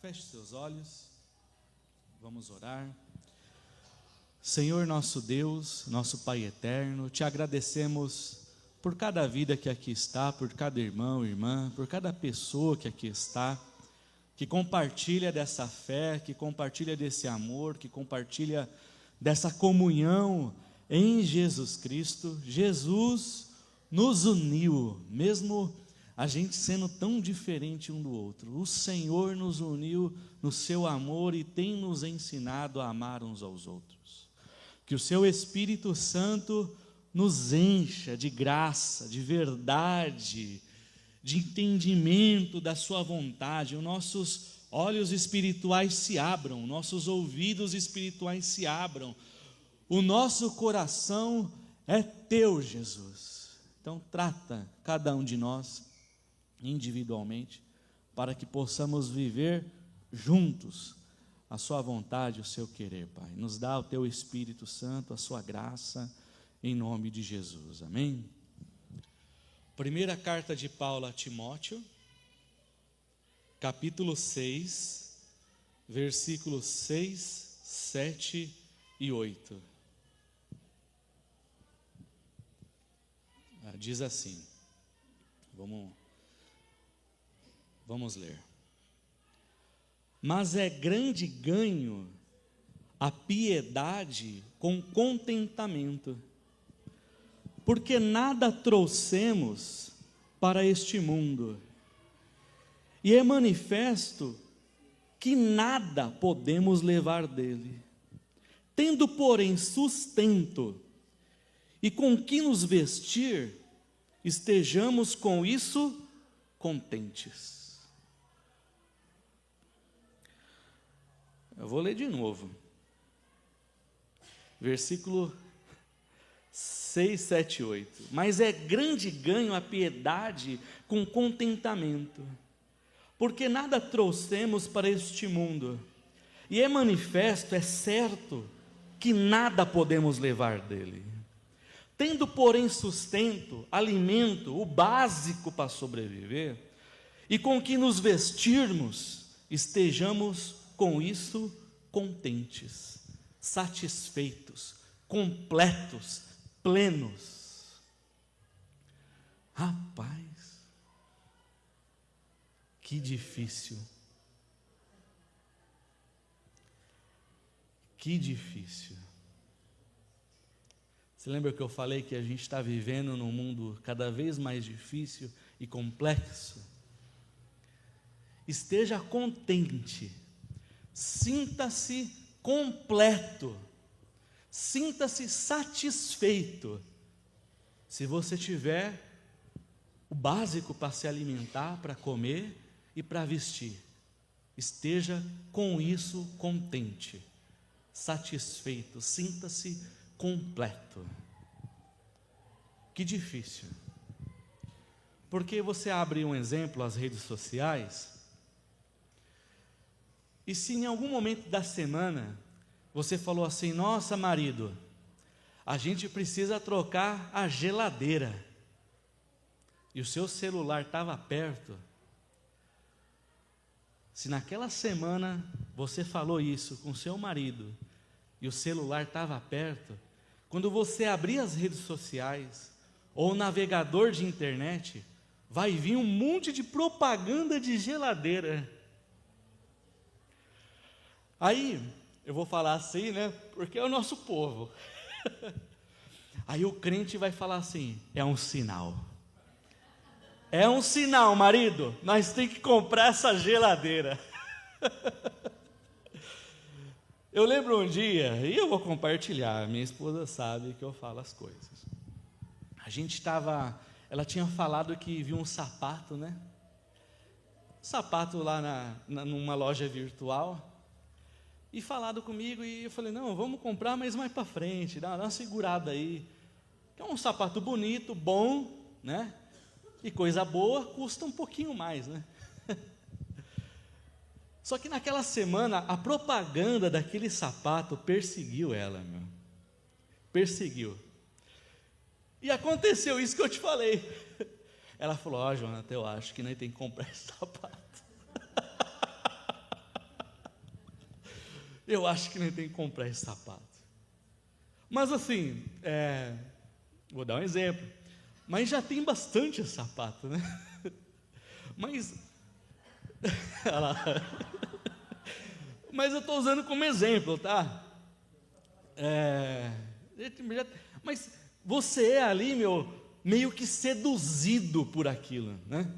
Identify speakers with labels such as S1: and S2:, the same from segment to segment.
S1: Feche seus olhos, vamos orar. Senhor nosso Deus, nosso Pai eterno, te agradecemos por cada vida que aqui está, por cada irmão, irmã, por cada pessoa que aqui está, que compartilha dessa fé, que compartilha desse amor, que compartilha dessa comunhão em Jesus Cristo. Jesus nos uniu, mesmo a gente sendo tão diferente um do outro. O Senhor nos uniu no seu amor e tem nos ensinado a amar uns aos outros. Que o seu Espírito Santo nos encha de graça, de verdade, de entendimento da sua vontade. Os nossos olhos espirituais se abram, nossos ouvidos espirituais se abram. O nosso coração é teu, Jesus. Então trata cada um de nós individualmente, para que possamos viver juntos a sua vontade, o seu querer, Pai. Nos dá o teu Espírito Santo, a sua graça, em nome de Jesus, amém? Primeira carta de Paulo a Timóteo, capítulo 6, versículos 6, 7 e 8. Diz assim, vamos ler. Mas é grande ganho a piedade com contentamento, porque nada trouxemos para este mundo, e é manifesto que nada podemos levar dele. Tendo, porém, sustento e com que nos vestir, estejamos com isso contentes. Eu vou ler de novo. Versículo 6, 7, 8. Mas é grande ganho a piedade com contentamento, porque nada trouxemos para este mundo, e é manifesto, é certo, que nada podemos levar dele. Tendo, porém, sustento, alimento, o básico para sobreviver, e com que nos vestirmos, estejamos com isso contentes, satisfeitos, completos, plenos. Rapaz, que difícil. Que difícil. Você lembra que eu falei que a gente está vivendo num mundo cada vez mais difícil e complexo? Esteja contente, sinta-se completo, sinta-se satisfeito. Se você tiver o básico para se alimentar, para comer e para vestir, esteja com isso contente, satisfeito, sinta-se completo. Que difícil. Porque você abre um exemplo, as redes sociais, e se em algum momento da semana você falou assim: nossa, marido, a gente precisa trocar a geladeira, e o seu celular estava perto, se naquela semana você falou isso com seu marido e o celular estava perto, quando você abrir as redes sociais ou o navegador de internet, vai vir um monte de propaganda de geladeira. Aí, eu vou falar assim, né? Porque é o nosso povo. Aí o crente vai falar assim: é um sinal. É um sinal, marido, nós temos que comprar essa geladeira. Eu lembro um dia, e eu vou compartilhar, minha esposa sabe que eu falo as coisas. A gente estava, ela tinha falado que viu um sapato, né? Sapato lá numa loja virtual. E falado comigo, e eu falei: não, vamos comprar, mas mais para frente, dá uma segurada aí. Que é um sapato bonito, bom, né? E coisa boa, custa um pouquinho mais, né? Só que naquela semana, a propaganda daquele sapato perseguiu ela, meu. Perseguiu. E aconteceu isso que eu te falei. Ela falou: ó, Jonathan, eu acho que nós temos que comprar esse sapato. eu acho que nem tem que comprar esse sapato. Mas assim, vou dar um exemplo, mas já tem bastante esse sapato, né? Mas, olha lá. Mas eu estou usando como exemplo, tá? Mas você é ali, meio que seduzido por aquilo, né?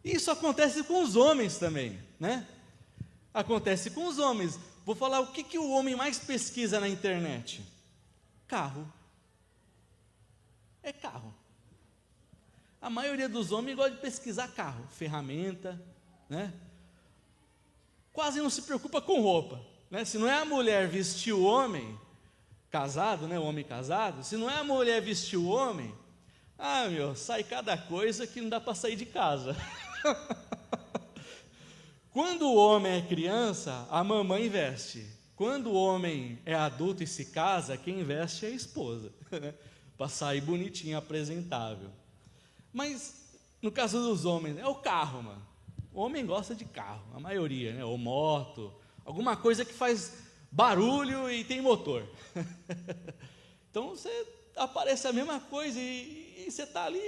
S1: Isso acontece com os homens também, né? Acontece com os homens. Vou falar o que o homem mais pesquisa na internet: carro. É carro. A maioria dos homens gosta de pesquisar carro, ferramenta, né? Quase não se preocupa com roupa, né? Se não é a mulher vestir o homem casado, né? O homem casado, se não é a mulher vestir o homem, sai cada coisa que não dá para sair de casa. Quando o homem é criança, a mamãe veste. Quando o homem é adulto e se casa, quem veste é a esposa, né? Para sair bonitinho, apresentável. Mas no caso dos homens, é o carro, mano. O homem gosta de carro, a maioria, né? Ou moto, alguma coisa que faz barulho e tem motor. Então você aparece a mesma coisa e você está ali,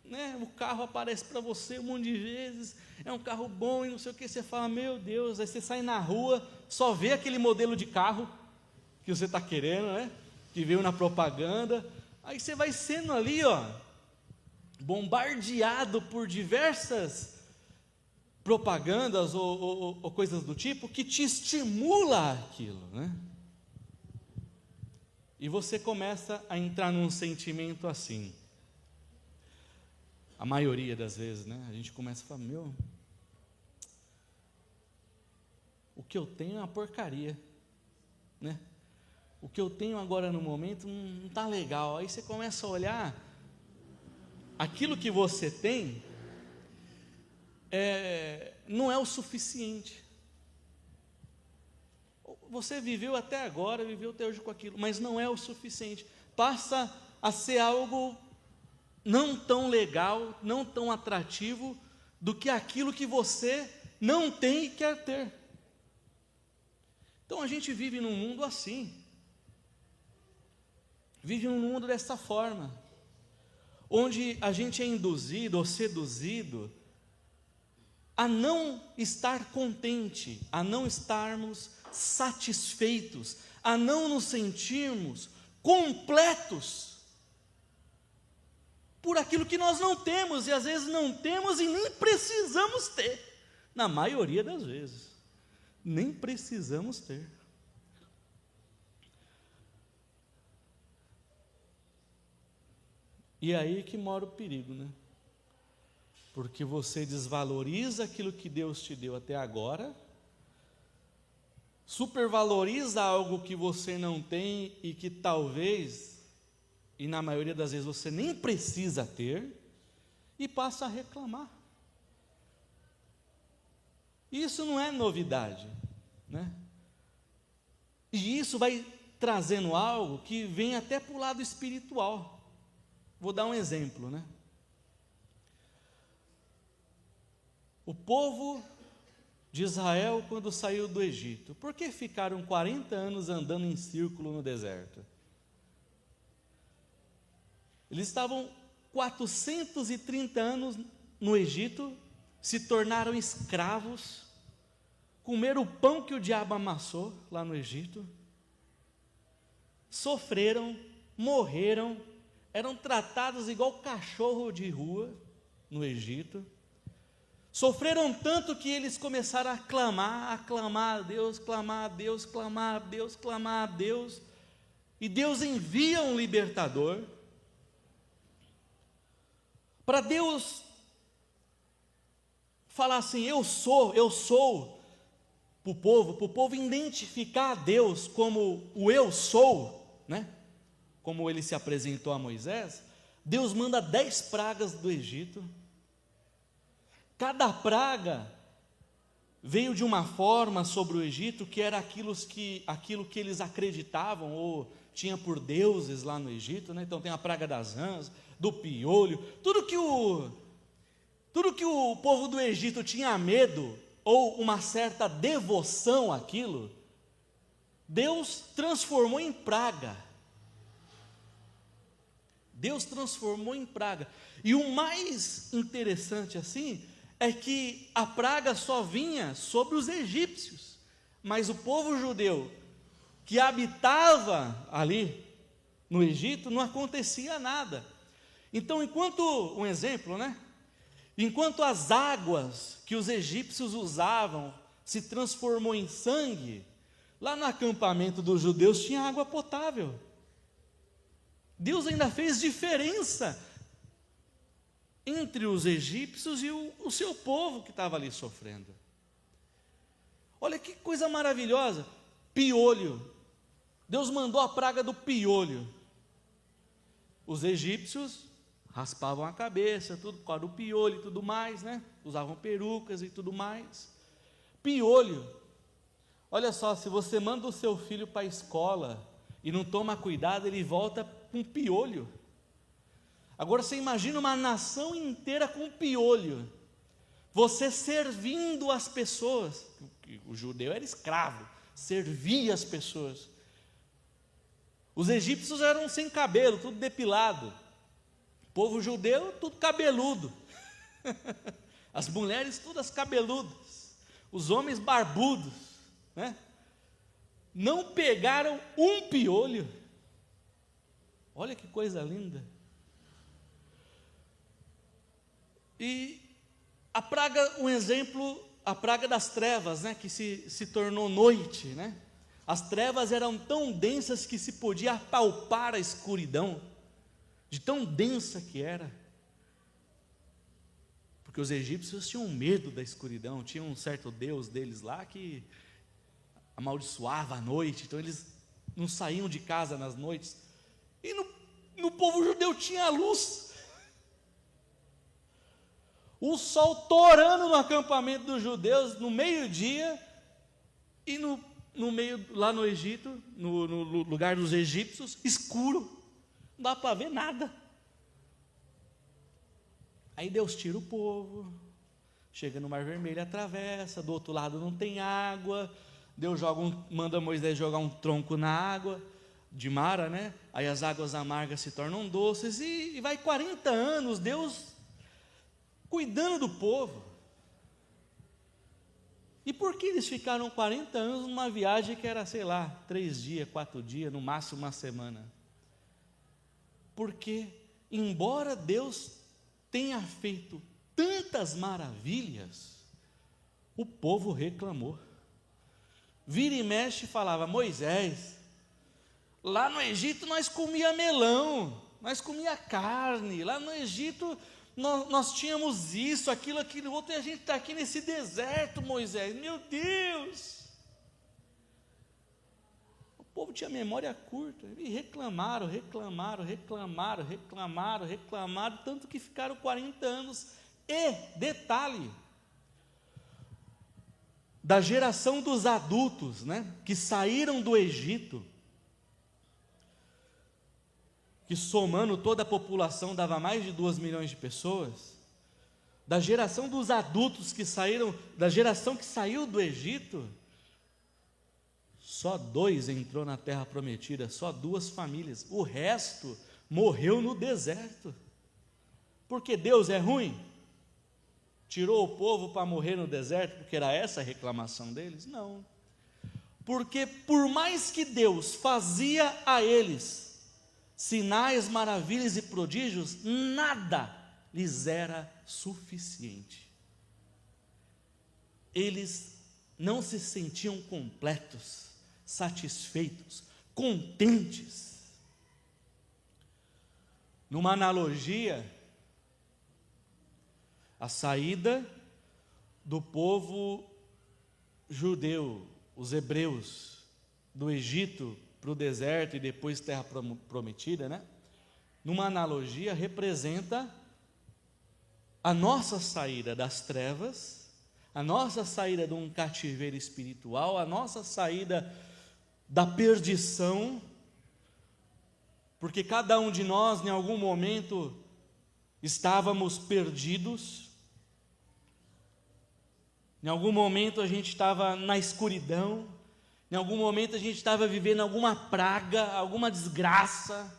S1: né? O carro aparece para você um monte de vezes, é um carro bom e não sei o que, você fala, meu Deus, aí você sai na rua, só vê aquele modelo de carro que você está querendo, né? Que veio na propaganda, aí você vai sendo ali, bombardeado por diversas propagandas ou coisas do tipo que te estimula aquilo, né? E você começa a entrar num sentimento assim. A maioria das vezes, né? A gente começa a falar, o que eu tenho é uma porcaria, né? O que eu tenho agora no momento não está legal. Aí você começa a olhar, aquilo que você tem não é o suficiente. Você viveu até agora, viveu até hoje com aquilo, mas não é o suficiente. Passa a ser algo não tão legal, não tão atrativo, do que aquilo que você não tem e quer ter. Então a gente vive num mundo assim, vive num mundo dessa forma, onde a gente é induzido ou seduzido a não estar contente, a não estarmos satisfeitos, a não nos sentirmos completos por aquilo que nós não temos, e às vezes não temos e nem precisamos ter, na maioria das vezes, nem precisamos ter. E aí que mora o perigo, né? Porque você desvaloriza aquilo que Deus te deu até agora, supervaloriza algo que você não tem e que talvez, e na maioria das vezes você nem precisa ter, e passa a reclamar. Isso não é novidade, né? E isso vai trazendo algo que vem até para o lado espiritual. Vou dar um exemplo, né? O povo de Israel, quando saiu do Egito, por que ficaram 40 anos andando em círculo no deserto? Eles estavam 430 anos no Egito, se tornaram escravos, comeram o pão que o diabo amassou lá no Egito, sofreram, morreram, eram tratados igual cachorro de rua no Egito, sofreram tanto que eles começaram a clamar a Deus, clamar a Deus, clamar a Deus, clamar a Deus, e Deus envia um libertador, para Deus falar assim, eu sou, para o povo identificar a Deus como o eu sou, né? Como ele se apresentou a Moisés. Deus manda 10 pragas do Egito. Cada praga veio de uma forma sobre o Egito que era aquilo que eles acreditavam ou tinha por deuses lá no Egito, né? Então tem a praga das rãs, do piolho, tudo que o povo do Egito tinha medo ou uma certa devoção àquilo, Deus transformou em praga. Deus transformou em praga. E o mais interessante assim é que a praga só vinha sobre os egípcios, mas o povo judeu que habitava ali no Egito não acontecia nada. Então, um exemplo, né? Enquanto as águas que os egípcios usavam se transformou em sangue, lá no acampamento dos judeus tinha água potável. Deus ainda fez diferença entre os egípcios e o seu povo que estava ali sofrendo. Olha que coisa maravilhosa, piolho. Deus mandou a praga do piolho. Os egípcios raspavam a cabeça, tudo por causa do piolho e tudo mais, né? Usavam perucas e tudo mais. Piolho. Olha só, se você manda o seu filho para a escola e não toma cuidado, ele volta com piolho. Agora você imagina uma nação inteira com piolho, você servindo as pessoas. O judeu era escravo, servia as pessoas. Os egípcios eram sem cabelo, tudo depilado. O povo judeu, tudo cabeludo. As mulheres, todas cabeludas. Os homens barbudos, né? Não pegaram um piolho. Olha que coisa linda. E a praga, um exemplo, a praga das trevas, né, que se tornou noite, né? As trevas eram tão densas que se podia apalpar a escuridão, de tão densa que era. Porque os egípcios tinham medo da escuridão, tinha um certo deus deles lá que amaldiçoava a noite, então eles não saíam de casa nas noites. E no povo judeu tinha luz. O sol torando no acampamento dos judeus, no meio-dia, e no meio, lá no Egito, no lugar dos egípcios, escuro, não dá para ver nada. Aí Deus tira o povo, chega no Mar Vermelho, atravessa, do outro lado não tem água, Deus manda Moisés jogar um tronco na água, de Mara, né? Aí as águas amargas se tornam doces, e vai 40 anos, Deus cuidando do povo. E por que eles ficaram 40 anos numa viagem que era, sei lá, 3 dias, 4 dias, no máximo uma semana? Porque, embora Deus tenha feito tantas maravilhas, o povo reclamou. Vira e mexe e falava: Moisés, lá no Egito nós comia melão, nós comia carne, lá no Egito nós tínhamos isso, aquilo outro, e a gente está aqui nesse deserto, Moisés, meu Deus. O povo tinha memória curta, e reclamaram, tanto que ficaram 40 anos, e, detalhe, da geração dos adultos, né, que saíram do Egito, que somando toda a população dava mais de 2 milhões de pessoas, da geração dos adultos que saíram, da geração que saiu do Egito, só 2 entrou na terra prometida, só 2 famílias, o resto morreu no deserto. Porque Deus é ruim? Tirou o povo para morrer no deserto, porque era essa a reclamação deles? Não, porque por mais que Deus fazia a eles sinais, maravilhas e prodígios, nada lhes era suficiente. Eles não se sentiam completos, satisfeitos, contentes. Numa analogia, a saída do povo judeu, os hebreus, do Egito para o deserto e depois terra prometida, né? Numa analogia, representa a nossa saída das trevas, a nossa saída de um cativeiro espiritual, a nossa saída da perdição, porque cada um de nós, em algum momento, estávamos perdidos, em algum momento a gente estava na escuridão, Em algum momento a gente estava vivendo alguma praga, alguma desgraça,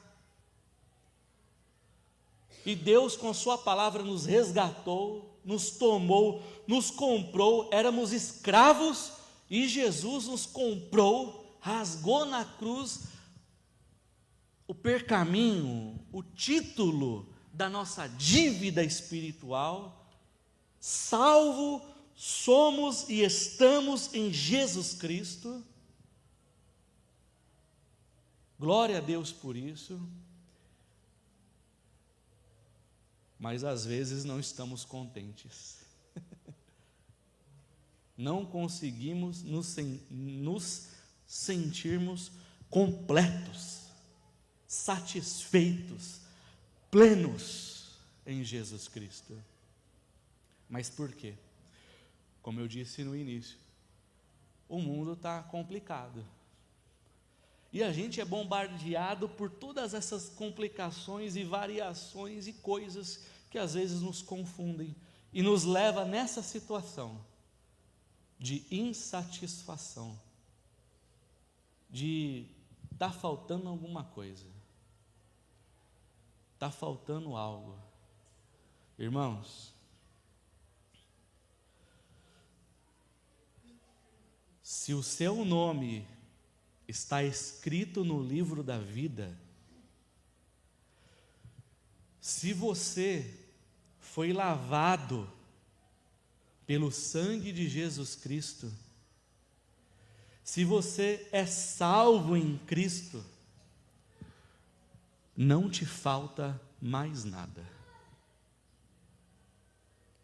S1: e Deus com a sua palavra nos resgatou, nos tomou, nos comprou, éramos escravos, e Jesus nos comprou, rasgou na cruz o pergaminho, o título da nossa dívida espiritual. Salvo somos e estamos em Jesus Cristo. Glória a Deus por isso. Mas às vezes não estamos contentes. Não conseguimos nos sentirmos completos, satisfeitos, plenos em Jesus Cristo. Mas por quê? Como eu disse no início, o mundo está complicado. E a gente é bombardeado por todas essas complicações e variações e coisas que às vezes nos confundem e nos leva nessa situação de insatisfação, de está faltando alguma coisa, está faltando algo. Irmãos, se o seu nome está escrito no livro da vida, se você foi lavado pelo sangue de Jesus Cristo, se você é salvo em Cristo, não te falta mais nada.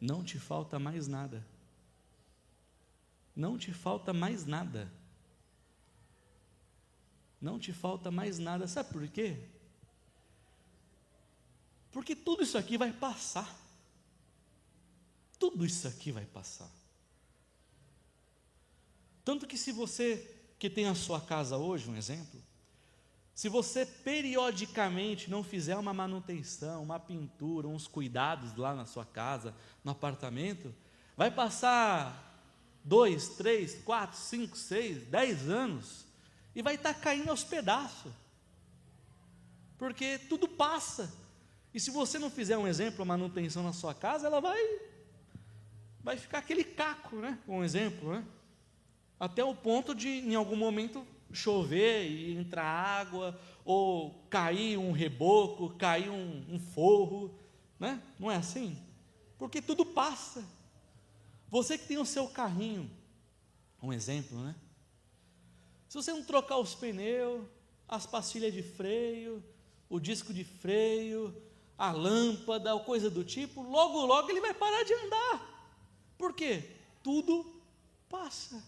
S1: Não te falta mais nada. Não te falta mais nada. Não te falta mais nada. Sabe por quê? Porque tudo isso aqui vai passar. Tudo isso aqui vai passar. Tanto que se você que tem a sua casa hoje, um exemplo, se você periodicamente não fizer uma manutenção, uma pintura, uns cuidados lá na sua casa, no apartamento, vai passar 2, 3, 4, 5, 6, 10 anos e vai estar caindo aos pedaços, porque tudo passa. E se você não fizer um exemplo, uma manutenção na sua casa, ela vai ficar aquele caco, né? Um exemplo, né? Até o ponto de, em algum momento, chover e entrar água, ou cair um reboco, cair um forro, né? Não é assim? Porque tudo passa. Você que tem o seu carrinho, um exemplo, né? Se você não trocar os pneus, as pastilhas de freio, o disco de freio, a lâmpada, ou coisa do tipo, logo, logo ele vai parar de andar. Por quê? Tudo passa.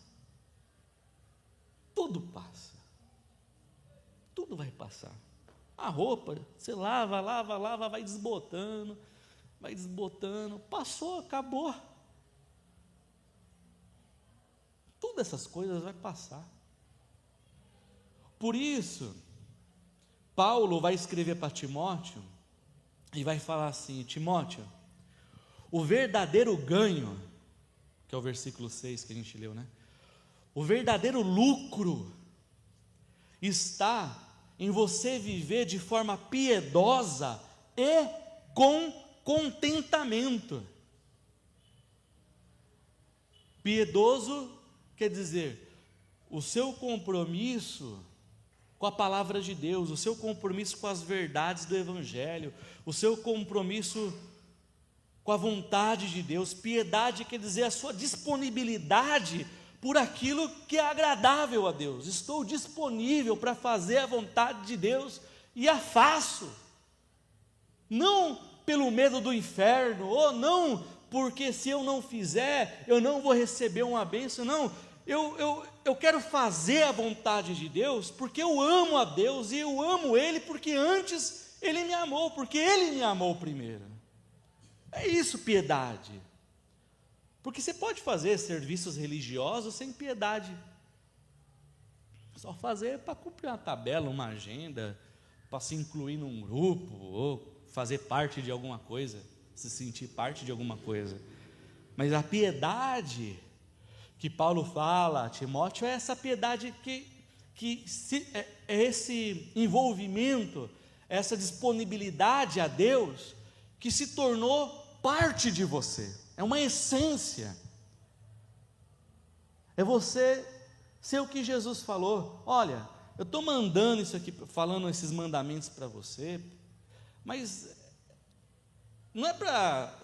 S1: Tudo passa. Tudo vai passar. A roupa, você lava, vai desbotando, passou, acabou. Todas essas coisas vai passar. Por isso, Paulo vai escrever para Timóteo e vai falar assim: Timóteo, o verdadeiro ganho, que é o versículo 6 que a gente leu, né? O verdadeiro lucro está em você viver de forma piedosa e com contentamento. Piedoso quer dizer o seu compromisso com a palavra de Deus, o seu compromisso com as verdades do Evangelho, o seu compromisso com a vontade de Deus. Piedade quer dizer a sua disponibilidade por aquilo que é agradável a Deus. Estou disponível para fazer a vontade de Deus e a faço, não pelo medo do inferno, ou não porque se eu não fizer, eu não vou receber uma bênção, não. Eu quero fazer a vontade de Deus, porque eu amo a Deus, e eu amo Ele, porque antes Ele me amou, porque Ele me amou primeiro. É isso, piedade. Porque você pode fazer serviços religiosos sem piedade, só fazer para cumprir uma tabela, uma agenda, para se incluir num grupo, ou fazer parte de alguma coisa, se sentir parte de alguma coisa. Mas a piedade que Paulo fala a Timóteo é essa piedade é esse envolvimento, essa disponibilidade a Deus, que se tornou parte de você, é uma essência, é você ser o que Jesus falou. Olha, eu estou mandando isso aqui, falando esses mandamentos para você, mas não é para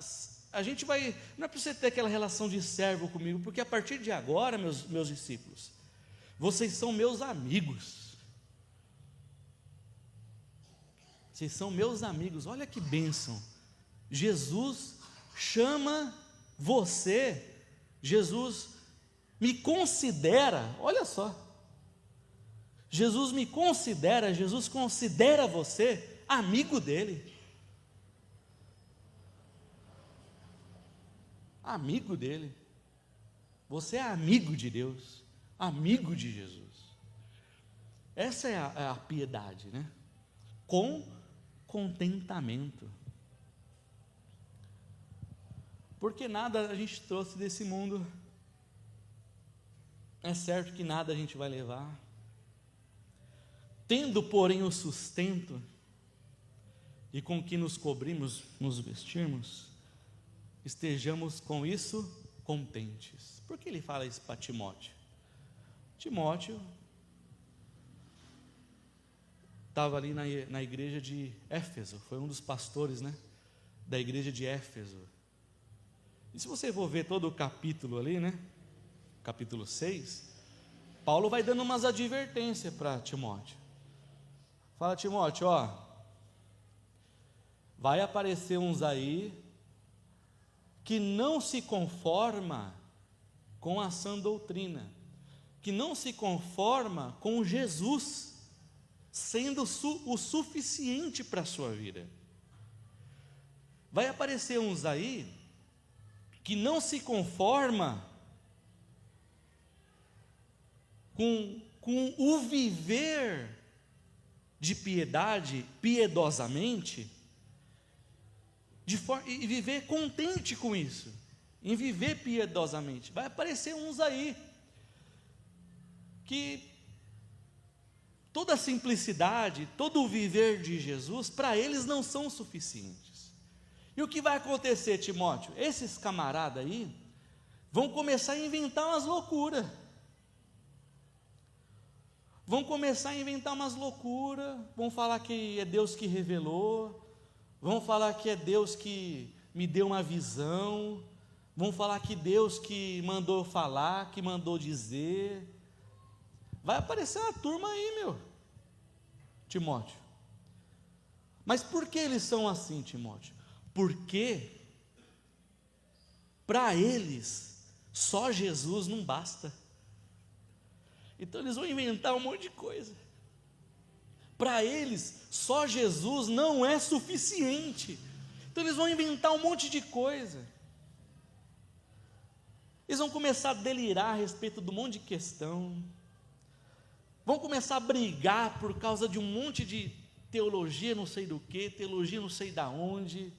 S1: não é para você ter aquela relação de servo comigo, porque a partir de agora, meus discípulos, vocês são meus amigos. Vocês são meus amigos. Olha que bênção. Jesus chama você, Jesus me considera, olha só. Jesus me considera, Jesus considera você amigo dele. Amigo dele. Você é amigo de Deus, amigo de Jesus. Essa é a piedade, né? Com contentamento. Porque nada a gente trouxe desse mundo. É certo que nada a gente vai levar. Tendo, porém, o sustento e com que nos cobrimos, nos vestirmos, estejamos com isso contentes. Por que ele fala isso para Timóteo? Timóteo estava ali na igreja de Éfeso, foi um dos pastores, né, da igreja de Éfeso. E se você for ver todo o capítulo ali, né, capítulo 6, Paulo vai dando umas advertências para Timóteo. Fala, Timóteo, ó, vai aparecer uns aí que não se conforma com a sã doutrina, que não se conforma com Jesus sendo o suficiente para a sua vida. Vai aparecer uns aí que não se conforma com o viver de piedade, piedosamente, e viver contente com isso, em viver piedosamente. Vai aparecer uns aí que toda a simplicidade, todo o viver de Jesus, para eles não são suficientes. E o que vai acontecer, Timóteo? Esses camaradas aí vão começar a inventar umas loucuras. Vão começar a inventar umas loucuras, vão falar que é Deus que revelou, vão falar que é Deus que me deu uma visão, vão falar que Deus que mandou falar, que mandou dizer. Vai aparecer uma turma aí, meu, Timóteo. Mas por que eles são assim, Timóteo? Porque para eles só Jesus não basta. Então eles vão inventar um monte de coisa. Para eles só Jesus não é suficiente. Então eles vão inventar um monte de coisa. Eles vão começar a delirar a respeito de um monte de questão. Vão começar a brigar por causa de um monte de teologia não sei do que, teologia não sei da onde.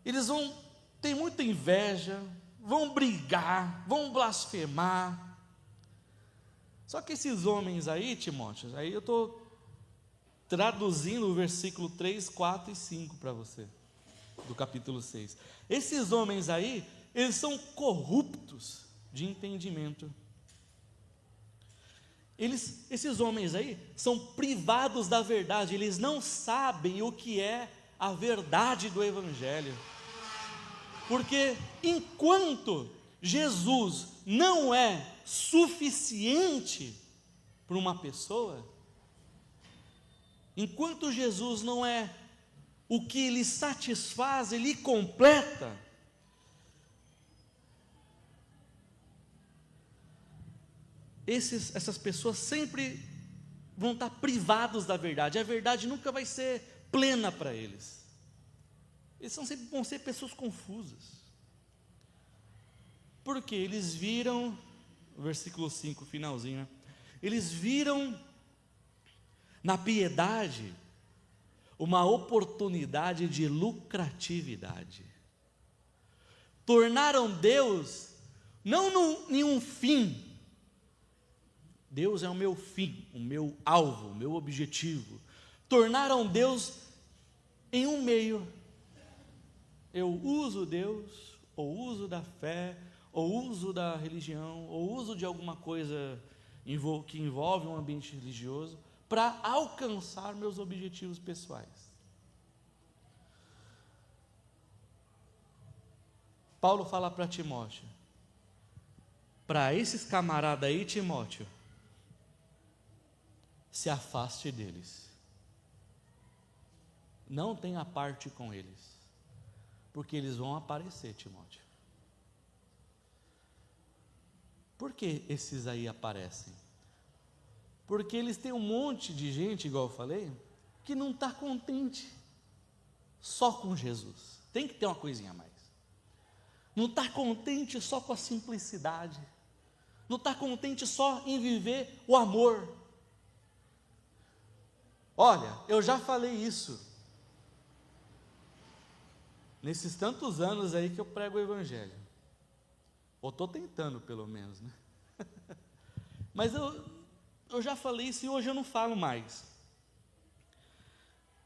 S1: Eles vão ter muita inveja, vão brigar, vão blasfemar. Só que esses homens aí, Timóteo, aí eu estou traduzindo o versículo 3, 4 e 5 para você, do capítulo 6. Esses homens aí, eles são corruptos de entendimento. Esses homens aí são privados da verdade, eles não sabem o que é a verdade do Evangelho. Porque enquanto Jesus não é suficiente para uma pessoa, enquanto Jesus não é o que lhe satisfaz, ele completa, essas pessoas sempre vão estar privados da verdade. A verdade nunca vai ser plena para eles. Eles sempre vão ser pessoas confusas. Porque eles viram, versículo 5, finalzinho, né? Eles viram na piedade uma oportunidade de lucratividade. Tornaram Deus não em um fim. Deus é o meu fim, o meu alvo, o meu objetivo. Tornaram Deus em um meio. Eu uso Deus, ou uso da fé, ou uso da religião, ou uso de alguma coisa que envolve um ambiente religioso, para alcançar meus objetivos pessoais. Paulo fala para Timóteo, para esses camaradas aí, Timóteo, se afaste deles, não tenha parte com eles, porque eles vão aparecer, Timóteo. Por que esses aí aparecem? Porque eles têm um monte de gente, igual eu falei, que não está contente só com Jesus, tem que ter uma coisinha a mais. Não está contente só com a simplicidade, não está contente só em viver o amor. Olha, eu já falei isso, nesses tantos anos aí que eu prego o Evangelho, ou estou tentando pelo menos, né? Mas eu já falei isso e hoje eu não falo mais,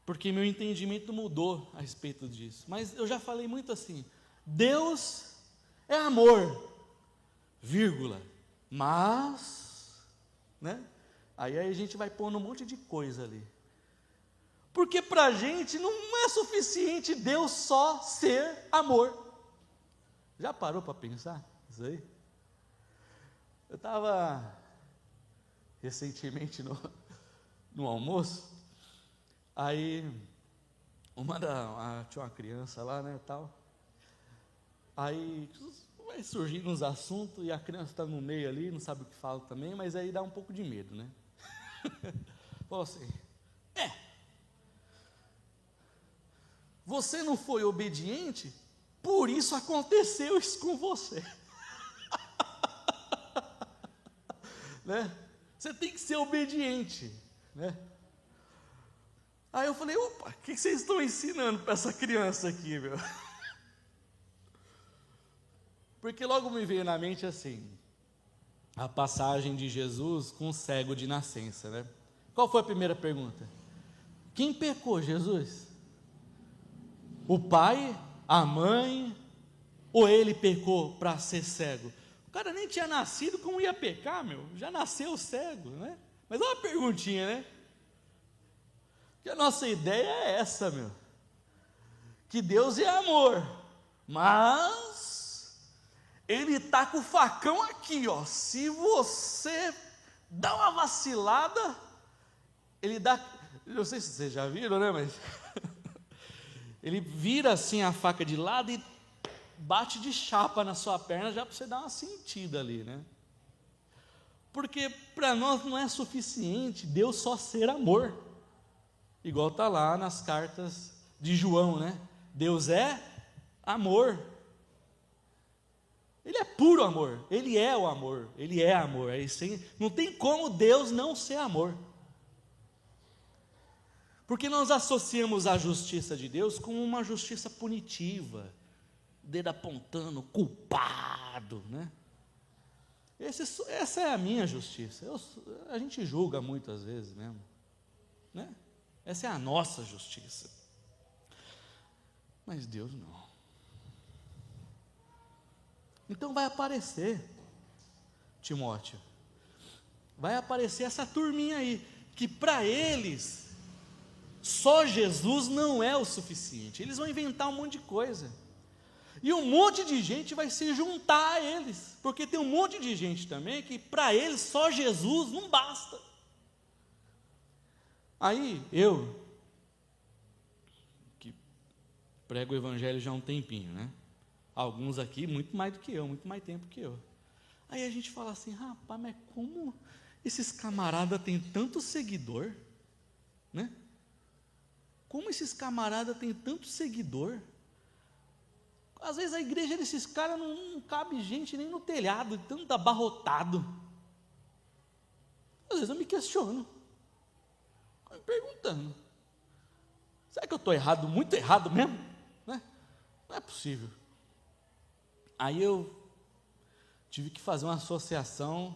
S1: porque meu entendimento mudou a respeito disso, mas eu já falei muito assim, Deus é amor, vírgula, mas, né? Aí a gente vai pondo um monte de coisa ali, porque para a gente não é suficiente Deus só ser amor. Já parou para pensar isso aí? Eu estava recentemente no almoço, aí tinha uma criança lá, né, tal, aí vai surgindo uns assuntos e a criança está no meio ali, não sabe o que fala também, mas aí dá um pouco de medo, né? Falou assim, você não foi obediente, por isso aconteceu isso com você. Né? Você tem que ser obediente, né? Aí eu falei, opa, o que vocês estão ensinando para essa criança aqui, meu? Porque logo me veio na mente assim, a passagem de Jesus com o cego de nascença, né? Qual foi a primeira pergunta? Quem pecou, Jesus? O pai, a mãe, ou ele pecou para ser cego? O cara nem tinha nascido, como ia pecar, meu? Já nasceu cego, né? Mas olha uma perguntinha, né? Que a nossa ideia é essa, meu. Que Deus é amor, mas Ele está com o facão aqui, ó. Se você dá uma vacilada, Ele dá, não sei se vocês já viram, né, mas Ele vira assim a faca de lado e bate de chapa na sua perna, já para você dar uma sentida ali, né? Porque para nós não é suficiente Deus só ser amor, igual está lá nas cartas de João, né? Deus é amor, Ele é puro amor, Ele é o amor, Ele é amor, não tem como Deus não ser amor, porque nós associamos a justiça de Deus com uma justiça punitiva, dedo apontando, culpado, né? Essa é a minha justiça. A gente julga muitas vezes mesmo, né? Essa é a nossa justiça. Mas Deus não. Então vai aparecer, Timóteo, vai aparecer essa turminha aí, que para eles, só Jesus não é o suficiente. Eles vão inventar um monte de coisa. E um monte de gente vai se juntar a eles, porque tem um monte de gente também que para eles só Jesus não basta. Aí eu, que prego o Evangelho já há um tempinho, né? Alguns aqui muito mais do que eu, muito mais tempo que eu. Aí a gente fala assim, rapaz, mas como esses camaradas têm tanto seguidor, né? Como esses camaradas têm tanto seguidor? Às vezes a igreja desses caras não cabe gente nem no telhado, tanto abarrotado. Às vezes eu me questiono, me perguntando, será que eu estou errado, muito errado mesmo? Né? Não é possível. Aí eu tive que fazer uma associação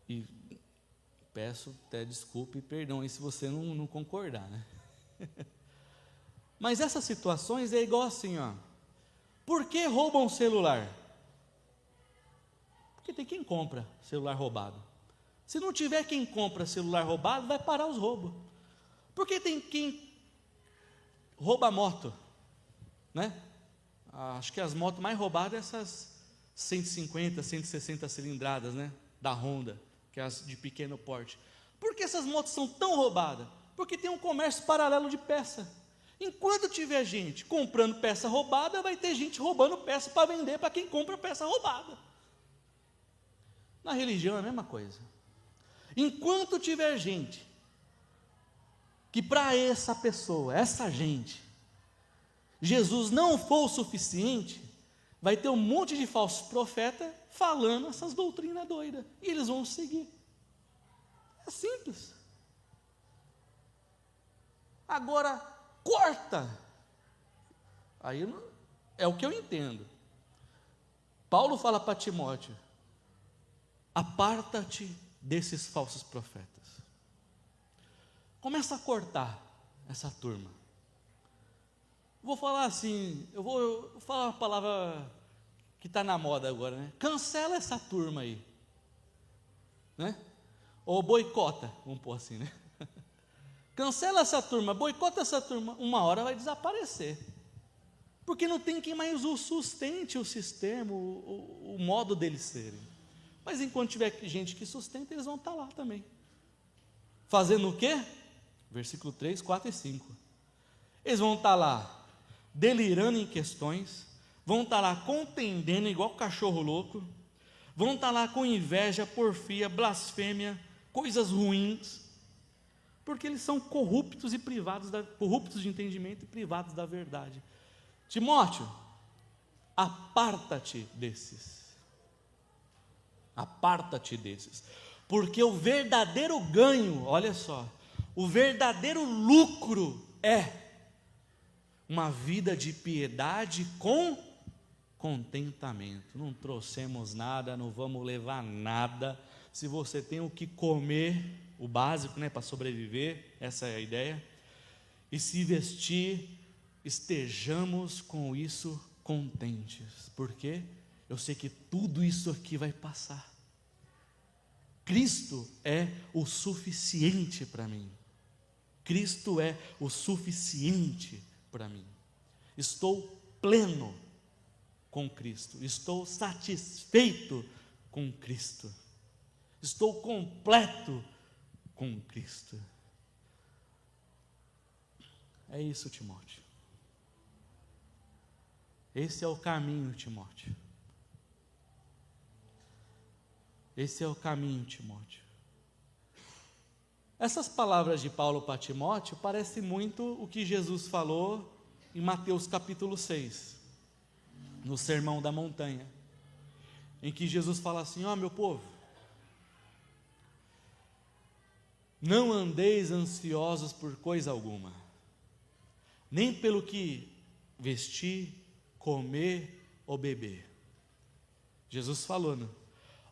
S1: e peço até desculpa e perdão aí se você não concordar, né? Mas essas situações é igual assim, ó. Por que roubam o celular? Porque tem quem compra celular roubado. Se não tiver quem compra celular roubado, vai parar os roubos. Porque tem quem rouba moto, né? Acho que as motos mais roubadas são essas 150, 160 cilindradas, né? Da Honda, que é as de pequeno porte. Por que essas motos são tão roubadas? Porque tem um comércio paralelo de peça. Enquanto tiver gente comprando peça roubada, vai ter gente roubando peça para vender para quem compra peça roubada. Na religião é a mesma coisa. Enquanto tiver gente que para essa pessoa, essa gente, Jesus não for o suficiente, vai ter um monte de falsos profetas falando essas doutrinas doidas, e eles vão seguir. É simples. Agora, corta. Aí é o que eu entendo. Paulo fala para Timóteo: aparta-te desses falsos profetas. Começa a cortar essa turma. Vou falar assim, eu vou falar uma palavra que está na moda agora, né? Cancela essa turma aí, né? Ou boicota, vamos pôr assim, né? Cancela essa turma, boicota essa turma, uma hora vai desaparecer. Porque não tem quem mais o sustente o sistema, o modo deles serem. Mas enquanto tiver gente que sustenta, eles vão estar lá também. Fazendo o quê? Versículo 3, 4 e 5. Eles vão estar lá delirando em questões, vão estar lá contendendo igual cachorro louco, vão estar lá com inveja, porfia, blasfêmia, coisas ruins, porque eles são corruptos e privados, corruptos de entendimento e privados da verdade. Timóteo, aparta-te desses. Aparta-te desses. Porque o verdadeiro ganho, olha só, o verdadeiro lucro é uma vida de piedade com contentamento. Não trouxemos nada, não vamos levar nada. Se você tem o que comer, o básico, né, para sobreviver, essa é a ideia, e se vestir, estejamos com isso contentes. Por quê? Eu sei que tudo isso aqui vai passar. Cristo é o suficiente para mim. Cristo é o suficiente para mim. Estou pleno com Cristo. Estou satisfeito com Cristo. Estou completo com Cristo. É isso, Timóteo. Esse é o caminho, Timóteo. Esse é o caminho, Timóteo. Essas palavras de Paulo para Timóteo parecem muito o que Jesus falou em Mateus capítulo 6, no Sermão da Montanha, em que Jesus fala assim: ó, meu povo, não andeis ansiosos por coisa alguma, nem pelo que vestir, comer ou beber. Jesus falando: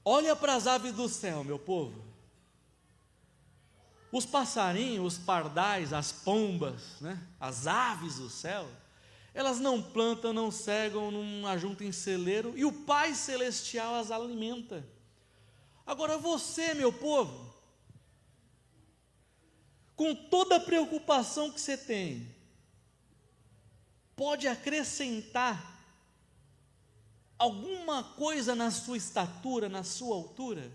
S1: olha para as aves do céu, meu povo. Os passarinhos, os pardais, as pombas, né? As aves do céu, elas não plantam, não cegam, não ajuntam em celeiro, e o Pai Celestial as alimenta. Agora você, meu povo, com toda a preocupação que você tem, pode acrescentar alguma coisa na sua estatura, na sua altura?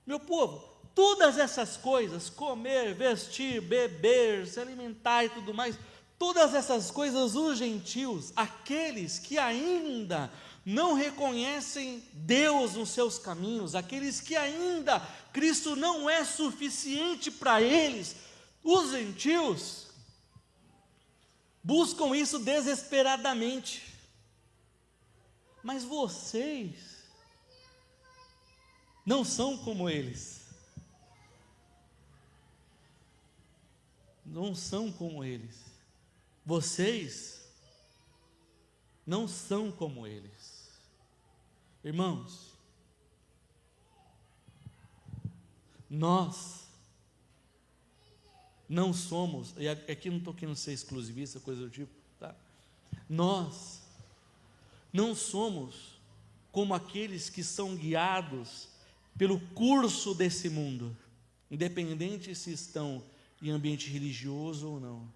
S1: Meu povo, todas essas coisas, comer, vestir, beber, se alimentar e tudo mais, todas essas coisas os gentios, aqueles que ainda não reconhecem Deus nos seus caminhos, aqueles que ainda Cristo não é suficiente para eles, os gentios buscam isso desesperadamente. Mas vocês não são como eles. Não são como eles. Vocês não são como eles. Irmãos, nós não somos, e aqui não estou querendo ser exclusivista, coisa do tipo, tá? Nós não somos como aqueles que são guiados pelo curso desse mundo, independente se estão em ambiente religioso ou não.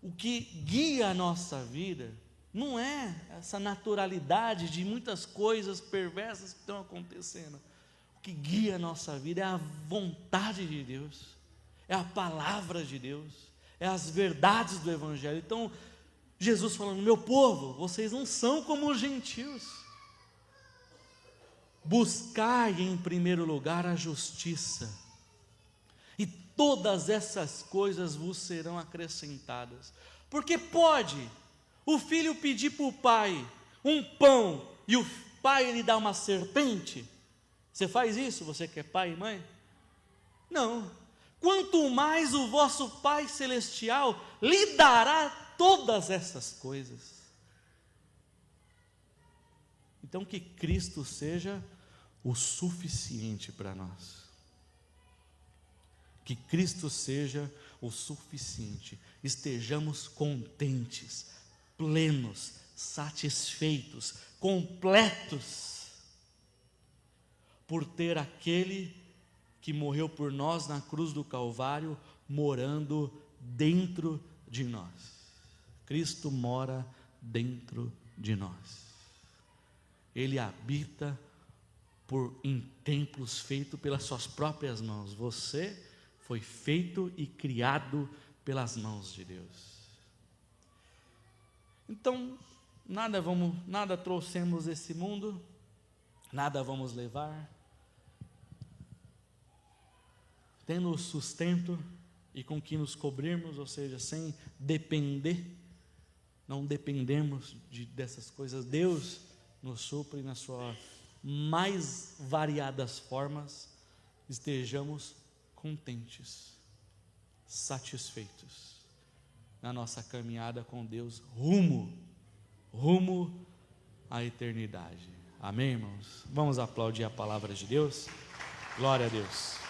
S1: O que guia a nossa vida não é essa naturalidade de muitas coisas perversas que estão acontecendo. O que guia a nossa vida é a vontade de Deus, é a palavra de Deus, é as verdades do Evangelho. Então, Jesus falando: meu povo, vocês não são como os gentios. Buscai em primeiro lugar a justiça, e todas essas coisas vos serão acrescentadas. Porque pode o filho pedir para o pai um pão e o pai lhe dá uma serpente? Você faz isso, você que é pai e mãe? Não. Quanto mais o vosso Pai Celestial lhe dará todas essas coisas. Então, que Cristo seja o suficiente para nós. Que Cristo seja o suficiente. Estejamos contentes, plenos, satisfeitos, completos, por ter aquele que morreu por nós na cruz do Calvário, morando dentro de nós. Cristo mora dentro de nós. Ele habita em templos feitos pelas suas próprias mãos. Você foi feito e criado pelas mãos de Deus. Então, nada trouxemos desse mundo, nada vamos levar. Tendo o sustento e com que nos cobrirmos, ou seja, sem depender, não dependemos dessas coisas. Deus nos supre nas suas mais variadas formas. Estejamos contentes, satisfeitos na nossa caminhada com Deus, rumo à eternidade. Amém, irmãos? Vamos aplaudir a palavra de Deus. Glória a Deus.